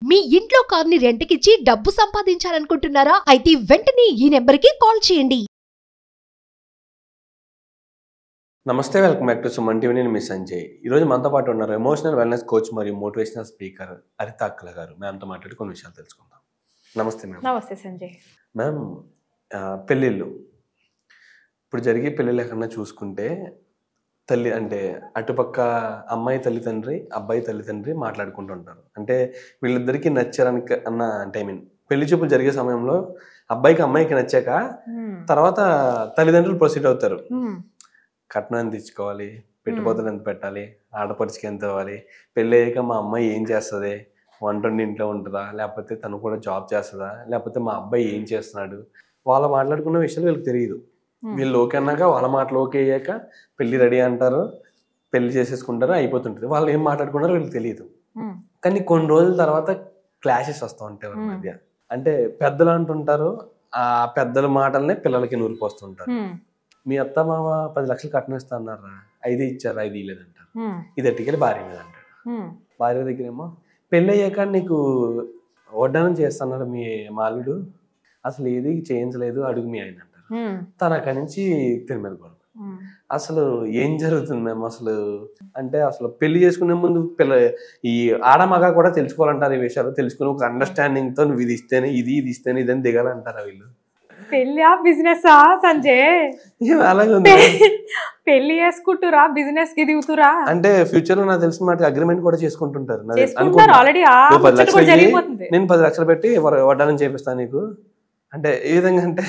మీ ఇంట్లో కార్ని రెంట్కిచ్చి డబ్బు సంపాదించాలనుకుంటున్నారా? అయితే వెంటనే ఈ నెంబర్కి కాల్ చేయండి. నమస్తే, welcome back to Suman TV. నేను మీ సంజయ్. ఈరోజు మనతో పాటు ఉన్నారు ఎమోషనల్ వెల్నెస్ కోచ్ మరియు మోటివేషనల్ స్పీకర్ అరిత అక్కల గారు. మ్యామ్తో మాట్లాడి కొన్ని విషయాలు తెలుసుకుందాం. నమస్తే మ్యామ్. నమస్తే సంజయ్. మ్యామ్, పెళ్ళిళ్ళు ఇప్పుడు జరిగే పెళ్ళిళ్ళు ఎక్కడన్నా చూసుకుంటే తల్లి అంటే అటుపక్క అమ్మాయి తల్లిదండ్రి, అబ్బాయి తల్లిదండ్రి మాట్లాడుకుంటుంటారు. అంటే వీళ్ళిద్దరికీ నచ్చారని అన్న అంటే పెళ్లి చూపులు జరిగే సమయంలో అబ్బాయికి అమ్మాయికి నచ్చాక తర్వాత తల్లిదండ్రులు ప్రొసీడ్ అవుతారు. కట్నం ఎంత ఇచ్చుకోవాలి, పెట్టుబడులు ఎంత పెట్టాలి, ఆడపడిచికి ఎంత ఇవ్వాలి, పెళ్ళి అయ్యాక మా అమ్మాయి ఏం చేస్తుంది, వంటండి ఇంట్లో ఉంటుందా, లేకపోతే తను కూడా జాబ్ చేస్తుందా, లేకపోతే మా అబ్బాయి ఏం చేస్తున్నాడు, వాళ్ళు మాట్లాడుకున్న విషయాలు వీళ్ళకి తెలియదు. వీళ్ళు ఓకే అన్నాక వాళ్ళ మాటలు ఓకే అయ్యాక పెళ్లి రెడీ అంటారు, పెళ్లి చేసేసుకుంటారు, అయిపోతుంటుంది. వాళ్ళు ఏం మాట్లాడుకున్నారో వీళ్ళకి తెలియదు. కానీ కొన్ని రోజుల తర్వాత క్లాషెస్ వస్తూ ఉంటాయి వాళ్ళ మధ్య. అంటే పెద్దలు అంటుంటారు, ఆ పెద్దల మాటలనే పిల్లలకి నూరిపోస్తుంటారు. మీ అత్త మామ 10 లక్షలు కట్నం ఇస్తా అన్నారా, 5 ఇచ్చారు, 5 ఇవ్వలేదంటారు. ఇది ఎట్టుకెళ్ళి భార్య మీద అంటాడు. భార్య దగ్గర ఏమో పెళ్ళి అయ్యాక నీకు వడ్డానం చేస్తున్నారు మీ మాలుడు, అసలు ఏది చేయించలేదు, అడుగు మీ ఆయన అంటారు. తన అక్కడి నుంచి తిని మీద కొడుకు. అసలు ఏం జరుగుతుంది మేము అసలు అంటే అసలు పెళ్లి చేసుకునే ముందు ఈ ఆడమగ కూడా తెలుసుకోవాలంటారు. ఈ విషయాలు తెలుసుకుని ఒక అండర్స్టాండింగ్ తో నువ్వు ఇది ఇస్తేనే ఇది ఇస్తేనే ఇదని దిగాలంటారా వీళ్ళు? పెళ్లి బిజినెస్ సంజయ్, అలాగే పెళ్లి చేసుకుంటురా, బిజినెస్ కి దిగుతురా అంటే ఫ్యూచర్ లో నాకు తెలిసిన మాట అగ్రిమెంట్ కూడా చేసుకుంటుంటారు. ఆల్రెడీ నేను 10 లక్షలు పెట్టి వడ్డానం చేపిస్తాను నీకు అంటే ఏ విధంగా అంటే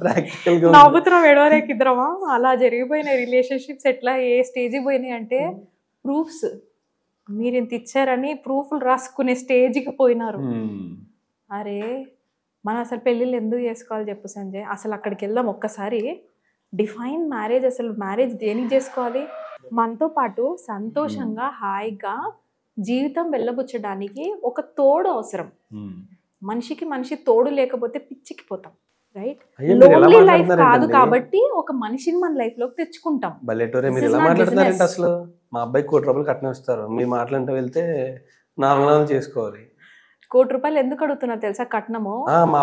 ప్రాక్టికల్ గా నవ్వుతున్నాం ఎడవలేక ఇద్దరమా. అలా జరిగిపోయినాయి రిలేషన్షిప్స్. ఎట్లా ఏ స్టేజ్కి పోయినాయి అంటే ప్రూఫ్స్, మీరు ఇంత ఇచ్చారని ప్రూఫ్లు రాసుకునే స్టేజ్కి పోయినారు. అరే మనం అసలు పెళ్ళిళ్ళు ఎందుకు చేసుకోవాలి చెప్పు సంజయ్. అసలు అక్కడికి వెళ్దాం ఒక్కసారి. Define marriage. అసలు మ్యారేజ్ దేనికి చేసుకోవాలి? మనతో పాటు సంతోషంగా హాయిగా జీవితం వెళ్ళబుచ్చడానికి ఒక తోడు అవసరం. మనిషికి మనిషి తోడు లేకపోతే పిచ్చికిపోతాం, రైట్? లోన్లీ లైఫ్ కాదు కాబట్టి ఒక మనిషిని మన లైఫ్ లోకి తెచ్చుకుంటాం. అసలు మా అబ్బాయి ₹1,00,00,000 కట్నం ఇస్తారు, మీరు మాట్లాడుతూ వెళ్తే 4 చేసుకోవాలి. ₹1,00,00,000 ఎందుకు అడుగుతున్నారు తెలుసా? కట్నము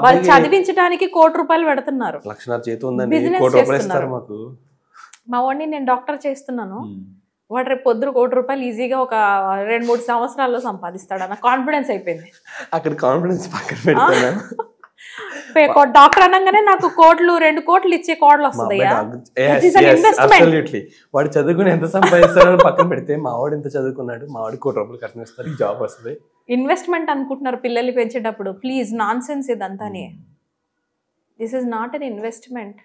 వాళ్ళు చదివించడానికి ₹1,00,00,000 పెడుతున్నారు. మా వాడిని నేను డాక్టర్ చేస్తున్నాను, వాడు రేపు పొద్దున ₹1,00,00,000 ఈజీగా ఒక 2-3 సంవత్సరాల్లో సంపాదిస్తాడు అన్న కాన్ఫిడెన్స్ అయిపోయింది. అక్కడ కాన్ఫిడెన్స్ పక్కన పెడతాను. డాక్టర్ అనగానే నాకు 2 కోట్లు ఇచ్చే కోడలు వస్తుందయ్యా. వాడు చదువుకుని ఎంత సంపాదిస్తాడో పక్కన పెడితే మా వాడు ఎంత చదువుకున్నాడు, మా వాడికి ₹1,00,00,000 కట్నం ఇస్తారు, జాబ్ వస్తుంది. ఇన్వెస్ట్మెంట్ అనుకుంటున్నారు పిల్లల్ని పెంచేటప్పుడు. ప్లీజ్, నాన్ సెన్స్ ఇదంతానే. This is not an investment.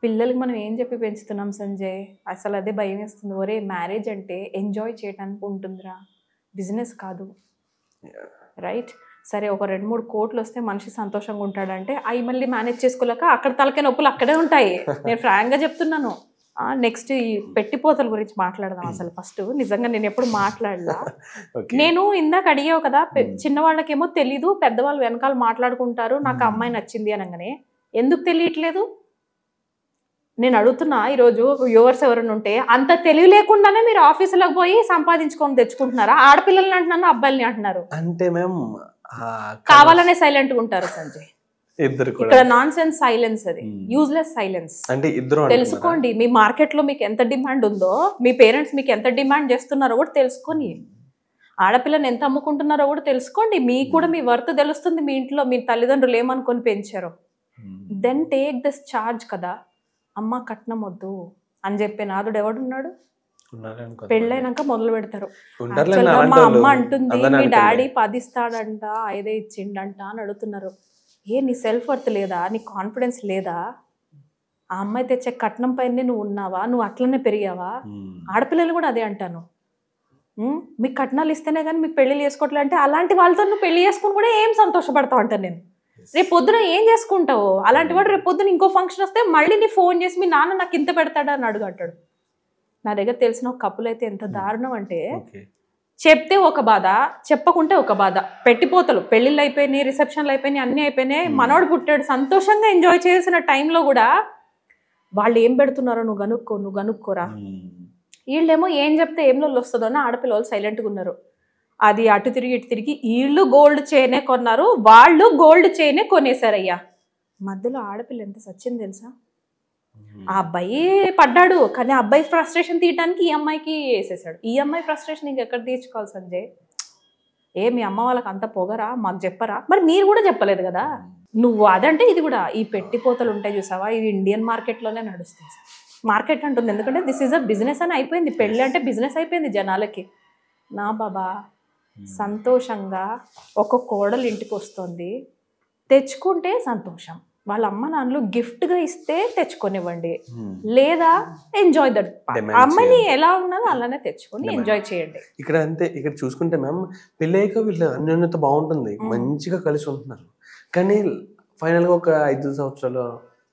పిల్లలకి మనం ఏం చెప్పి పెంచుతున్నాం సంజయ్? అసలు అదే భయం వేస్తుంది. ఒరే, మ్యారేజ్ అంటే ఎంజాయ్ చేయడానికి ఉంటుందిరా, బిజినెస్ కాదు, రైట్? సరే, ఒక 2-3 కోట్లు వస్తే మనిషి సంతోషంగా ఉంటాడంటే అవి మళ్ళీ మేనేజ్ చేసుకోలేక అక్కడ తలకే నొప్పులు అక్కడే ఉంటాయి. నేను ఫ్రాంక్గా చెప్తున్నాను. నెక్స్ట్ ఈ పెట్టిపోతల గురించి మాట్లాడదాం. అసలు ఫస్ట్ నిజంగా నేను ఎప్పుడు మాట్లాడలా. నేను ఇందాక అడిగావు కదా, చిన్నవాళ్ళకేమో తెలీదు, పెద్దవాళ్ళు వెనకాల మాట్లాడుకుంటారు నాకు అమ్మాయి నచ్చింది అనగానే. ఎందుకు తెలియట్లేదు నేను అడుగుతున్నా. ఈరోజు వ్యూవర్స్ ఎవరైనా ఉంటే అంత తెలివి లేకుండానే మీరు ఆఫీసులకు పోయి సంపాదించుకొని తెచ్చుకుంటున్నారా? ఆడపిల్లల్ని అంటున్నాను, అబ్బాయిల్ని అంటున్నారు. అంటే మేము కావాలనే సైలెంట్ గా ఉంటారు సంజయ్. ఇక్కడ నాన్ సెన్స్ సైలెన్స్, అది యూజ్లెస్ సైలెన్స్. అంటే ఇద్దరు తెలుసుకోండి, మీ మార్కెట్ లో మీకు ఎంత డిమాండ్ ఉందో, మీ పేరెంట్స్ మీకు ఎంత డిమాండ్ చేస్తున్నారో కూడా తెలుసుకొని, ఆడపిల్లని ఎంత అమ్ముకుంటున్నారో కూడా తెలుసుకోండి. మీకు కూడా మీ వర్త్ తెలుస్తుంది. మీ ఇంట్లో మీ తల్లిదండ్రులు ఏమనుకొని పెంచారో. దెన్ టేక్ దిస్ చార్జ్ కదా. అమ్మ కట్నం వద్దు అని చెప్పే నాదుడు ఎవడున్నాడు? పెళ్ళైనాక మొదలు పెడతారు. మా అమ్మ అంటుంది మీ డాడీ 10 ఇస్తాడంట, 5 ఇచ్చిండంట అని అడుగుతున్నారు. నీ సెల్ఫ్ వర్త్ లేదా? నీ కాన్ఫిడెన్స్ లేదా? ఆ అమ్మాయి తెచ్చే కట్నం పైన నువ్వు ఉన్నావా? నువ్వు అట్లనే పెరిగావా? ఆడపిల్లలు కూడా అదే అంటాను. మీకు కట్నాలు ఇస్తేనే కానీ మీకు పెళ్లి చేసుకోవట్లే అంటే అలాంటి వాళ్ళతో నువ్వు పెళ్లి చేసుకుని కూడా ఏం సంతోషపడతావు అంటాను నేను. రేపు పొద్దున ఏం చేసుకుంటావు? అలాంటి వాడు రేపు పొద్దున ఇంకో ఫంక్షన్ వస్తే మళ్ళీ నీ ఫోన్ చేసి మీ నాన్న నాకు ఇంత పెడతాడా అని అడుగుంటాడు. నా దగ్గర తెలిసిన ఒక కపుల్ అయితే ఎంత దారుణం అంటే, చెప్తే ఒక బాధ, చెప్పకుంటే ఒక బాధ. పెట్టిపోతలు, పెళ్ళిళ్ళు అయిపోయినాయి, రిసెప్షన్లు అయిపోయినాయి, అన్నీ అయిపోయినాయి, మనోడు పుట్టాడు, సంతోషంగా ఎంజాయ్ చేసిన టైంలో కూడా వాళ్ళు ఏం పెడుతున్నారో నువ్వు కనుక్కోరా. వీళ్ళేమో ఏం చెప్తే ఏం లొల్లు వస్తుందో అని ఆడపిల్లలు సైలెంట్గా ఉన్నారు. అది అటు తిరిగి ఇటు తిరిగి వీళ్ళు గోల్డ్ చైనే కొన్నారు, వాళ్ళు గోల్డ్ చైనే కొనేసారయ్యా. మధ్యలో ఆడపిల్ల ఎంత సచ్చింది తెలుసా? ఆ అబ్బాయి పడ్డాడు, కానీ ఆ అబ్బాయి ఫ్రస్ట్రేషన్ తీయడానికి ఈ అమ్మాయికి వేసేసాడు. ఈ అమ్మాయి ఫ్రస్ట్రేషన్ ఇంకెక్కడ తీర్చుకోవాలి సంజయ్? మీ అమ్మ వాళ్ళకి అంత పొగరా, మాకు చెప్పరా? మరి మీరు కూడా చెప్పలేదు కదా. నువ్వు అదంటే ఇది కూడా, ఈ పెట్టిపోతలు ఉంటాయి చూసావా, ఇవి ఇండియన్ మార్కెట్లోనే నడుస్తాయి. మార్కెట్ అంటుంది ఎందుకంటే దిస్ ఈజ్ అ బిజినెస్ అని అయిపోయింది. పెళ్ళి అంటే బిజినెస్ అయిపోయింది జనాలకి. నా బాబా సంతోషంగా ఒక కోడలు ఇంటికి వస్తుంది, తెచ్చుకుంటే సంతోషం. వాళ్ళ అమ్మ నాన్నలు గిఫ్ట్గా ఇస్తే తెచ్చుకొనివ్వండి, లేదా ఎంజాయ్ దట్. అమ్మాయిని ఎలా ఉన్నదో అలానే తెచ్చుకొని ఎంజాయ్ చేయండి. ఇక్కడ అంతే. ఇక్కడ చూసుకుంటే మ్యామ్ పెళ్ళి అయ్యాక వీళ్ళు అన్యోన్యత బాగుంటుంది, మంచిగా కలిసి ఉంటున్నారు. కానీ ఫైనల్గా ఒక 5 సంవత్సరాలు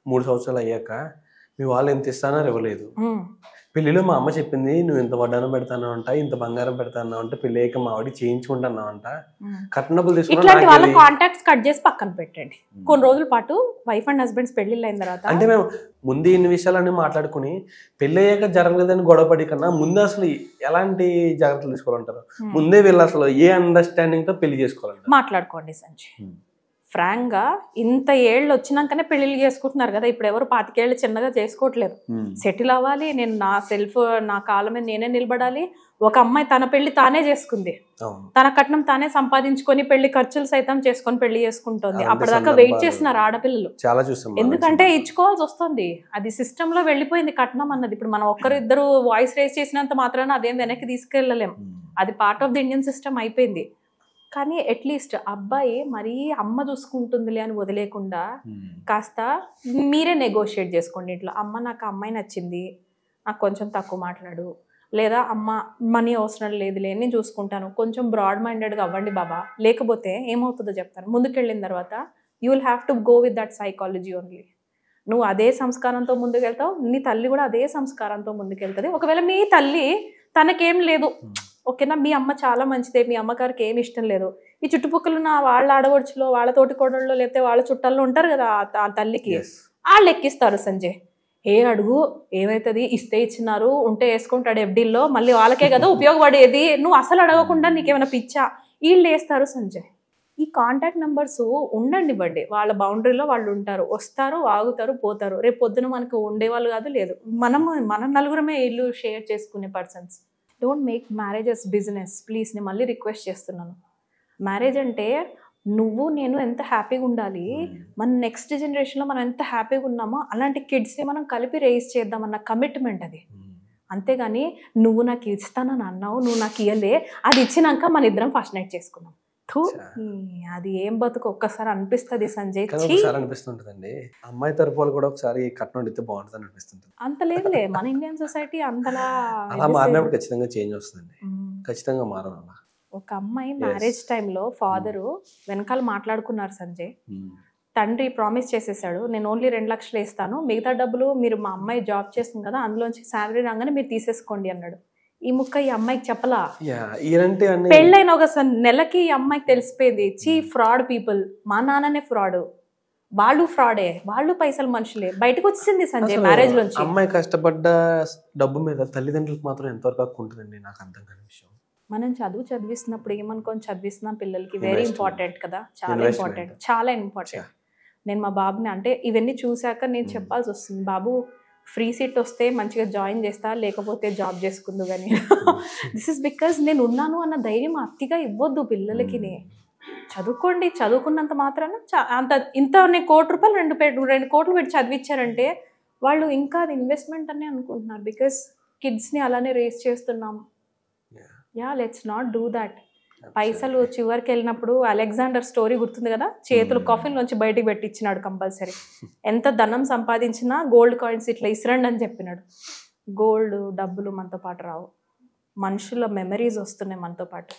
3 సంవత్సరాలు అయ్యాక మీ వాళ్ళు ఎంత ఇస్తానో ఇవ్వలేదు. పెళ్లిలో మా అమ్మ చెప్పింది, నువ్వు ఇంత వడ్డానం పెడతాను అంట, ఇంత బంగారం పెడతాను అంట, పెళ్లి అయ్యాక మా వాడికి చేయించుకుంటున్నావు అంట, కట్నబుల్ ఇట్లాంటి వాళ్ళ కాంటాక్ట్స్ కట్ చేసి పక్కన పెట్టండి. కొన్ని రోజుల పాటు వైఫ్ అండ్ హస్బెండ్స్ పెళ్లిళ్ళు అయిన తర్వాత అంటే మేము ముందు ఇన్ని విషయాలన్నీ మాట్లాడుకుని పెళ్లి అయ్యాక జరగలేదని గొడవపడి కన్నా ముందు అసలు ఎలాంటి జాగ్రత్తలు తీసుకోవాలంటారు? ముందే వీళ్ళు అసలు ఏ అండర్స్టాండింగ్ తో పెళ్లి చేసుకోవాలంటారు? మాట్లాడుకోండి సంజయ్. ఫ్రాంక్ గా ఇంత ఏళ్ళు వచ్చినాకనే పెళ్లిళ్ళు చేసుకుంటున్నారు కదా. ఇప్పుడు ఎవరు 25 ఏళ్ళు చిన్నగా చేసుకోవట్లేదు. సెటిల్ అవ్వాలి, నేను నా కాళ్ళ మీద నేనే నిలబడాలి. ఒక అమ్మాయి తన పెళ్లి తానే చేసుకుంది, తన కట్నం తానే సంపాదించుకొని పెళ్లి ఖర్చులు సైతం చేసుకొని పెళ్లి చేసుకుంటుంది. అప్పటిదాకా వెయిట్ చేస్తున్నారు ఆడపిల్లలు. చాలా చూస్తాం. ఎందుకంటే ఇచ్చుకోవాల్సి వస్తుంది, అది సిస్టమ్ లో వెళ్ళిపోయింది కట్నం అన్నది. ఇప్పుడు మనం ఒక్కరిద్దరు వాయిస్ రేస్ చేసినంత మాత్రాన అదేం వెనక్కి తీసుకెళ్ళలేం. అది part of the Indian system అయిపోయింది. కానీ అట్లీస్ట్ అబ్బాయి మరీ అమ్మ చూసుకుంటుందిలే అని వదిలేకుండా కాస్త మీరే నెగోషియేట్ చేసుకోండి ఇంట్లో. అమ్మ నాకు అమ్మాయి నచ్చింది, నాకు కొంచెం తక్కువ మాట్లాడు, లేదా అమ్మ మనీ అవసరం లేదులే నేను చూసుకుంటాను, కొంచెం బ్రాడ్ మైండెడ్గా అవ్వండి బాబా. లేకపోతే ఏమవుతుందో చెప్తాను. ముందుకెళ్ళిన తర్వాత you will have to go with that psychology only. నువ్వు అదే సంస్కారంతో ముందుకెళ్తావు, నీ తల్లి కూడా అదే సంస్కారంతో ముందుకెళ్తుంది. ఒకవేళ మీ తల్లి తనకేం లేదు, ఓకేనా, మీ అమ్మ చాలా మంచిదే, మీ అమ్మగారికి ఏమి ఇష్టం లేదు, ఈ చుట్టుపక్కల ఉన్న వాళ్ళ ఆడవడుచులో వాళ్ళ తోటి కోడళ్ళు లేకపోతే వాళ్ళ చుట్టాల్లో ఉంటారు కదా ఆ తల్లికి, వాళ్ళు ఎక్కిస్తారు సంజయ్. అడుగు ఏమవుతుంది, ఇస్తే ఇచ్చినారు, ఉంటే వేసుకుంటాడు ఎఫ్డీల్లో, మళ్ళీ వాళ్ళకే కదా ఉపయోగపడేది, నువ్వు అసలు అడగకుండా నీకేమైనా పిచ్చా, వీళ్ళు వేస్తారు సంజయ్. ఈ కాంటాక్ట్ నెంబర్స్ ఉండండి బడ్డే, వాళ్ళ బౌండరీలో వాళ్ళు ఉంటారు, వస్తారు, ఆగుతారు, పోతారు. రేపు పొద్దున మనకు ఉండేవాళ్ళు కాదు, లేదు మనం నలుగురమే ఇల్లు షేర్ చేసుకునే persons. Don't make marriages business please. నేను మళ్ళీ రిక్వెస్ట్ చేస్తున్నాను. మ్యారేజ్ అంటే నువ్వు నేను ఎంత హ్యాపీగా ఉండాలి, మన నెక్స్ట్ జనరేషన్లో మనం ఎంత హ్యాపీగా ఉన్నామో అలాంటి కిడ్స్ని మనం కలిపి రేస్ చేద్దామన్న కమిట్మెంట్ అది. అంతేగాని నువ్వు నాకు ఇస్తానని అన్నావు, నువ్వు నాకు ఇయ్యలే, అది ఇచ్చినాక మన ఇద్దరం ఫస్ట్ నైట్ చేసుకున్నాం. అది ఏం బతుకు ఒక్కసారి అనిపిస్తుంది సంజయ్. అనిపిస్తుంటదండి, అమ్మాయి తరపు వాళ్ళు కూడా ఒకసారి కట్నం అడిగితే బాగుంటుంది అనిపిస్తుంది. అంత లేదులే, మన ఇండియన్ సొసైటీ అంతలా అలా మారినప్పుడు ఖచ్చితంగా చేంజ్ వస్తుంది, ఖచ్చితంగా మారాలి. ఒక అమ్మాయి మ్యారేజ్ టైంలో ఫాదరు వెనకాల మాట్లాడుకున్నారు సంజయ్. తండ్రి ప్రామిస్ చేసేసాడు, నేను ఓన్లీ 2 లక్షలు ఇస్తాను, మిగతా డబ్బులు మీరు మా అమ్మాయి జాబ్ చేస్తుంది కదా అందులోంచి శాలరీ రాగానే మీరు తీసేసుకోండి అన్నాడు. ఈ ముక్క ఈ అమ్మాయికి చెప్పలా. పెళ్ళైన ఒక నెలకి ఈ అమ్మాయికి తెలిసిపోయింది, చీ ఫ్రాడ్ పీపుల్, మా నాన్ననే ఫ్రాడ్, వాళ్ళు ఫ్రాడే, వాళ్ళు పైసలు మనుషులే, బయటకు వచ్చింది సంజయ్ మ్యారేజ్ లోంచి. అమ్మాయి కష్టపడ్డ డబ్బు మీద తల్లిదండ్రులకు మాత్రం ఎంతవరకు హక్కు ఉంటుందండి, నాకు అర్థం కాని విషయం. మనం చదివిస్తున్నప్పుడు ఏమనుకొని చదివిస్తున్నాం పిల్లలకి, వెరీ ఇంపార్టెంట్ కదా, చాలా ఇంపార్టెంట్, చాలా ఇంపార్టెంట్. నేను మా బాబుని అంటే ఇవన్నీ చూశాక నేను చెప్పాల్సి వస్తుంది, బాబు ఫ్రీ సీట్ వస్తే మంచిగా జాయిన్ చేస్తా, లేకపోతే జాబ్ చేసుకుందు కానీ. దిస్ ఇస్ బికాజ్ నేను ఉన్నాను అన్న ధైర్యం అతిగా ఇవ్వద్దు పిల్లలకి. చదువుకోండి, చదువుకున్నంత మాత్రాన అంత ఇంత నేను ₹1 కోట్లు 2 కోట్లు పెట్టి చదివించారంటే వాళ్ళు ఇంకా అది ఇన్వెస్ట్మెంట్ అని అనుకుంటున్నారు. బికాస్ కిడ్స్ని అలానే రేస్ చేస్తున్నాం. Let's not do that. పైసలు చివరికి వెళ్ళినప్పుడు అలెగ్జాండర్ స్టోరీ గుర్తుంది కదా, చేతులు కాఫిన్ నుంచి బయటికి పెట్టించినాడు కంపల్సరీ. ఎంత ధనం సంపాదించినా గోల్డ్ కాయిన్స్ ఇట్లా ఇసరండి అని చెప్పినాడు. గోల్డ్ డబ్బులు మనతో పాటు రావు, మనుషుల మెమరీస్ వస్తున్నాయి మనతో పాటు.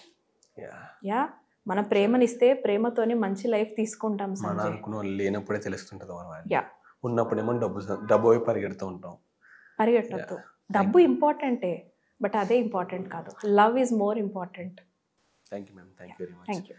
మన ప్రేమనిస్తే ప్రేమతోని మంచి లైఫ్ తీసుకుంటాం. లేనప్పుడే తెలుస్తుంటది, ఉన్నప్పుడేమో డబ్బు పరిగెడుతూ ఉంటాం. పరిగెట్టద్దు, డబ్బు ఇంపార్టెంటే, బట్ అదే ఇంపార్టెంట్ కాదు. Love is more important. Thank you, ma'am. Thank you very much. Thank you.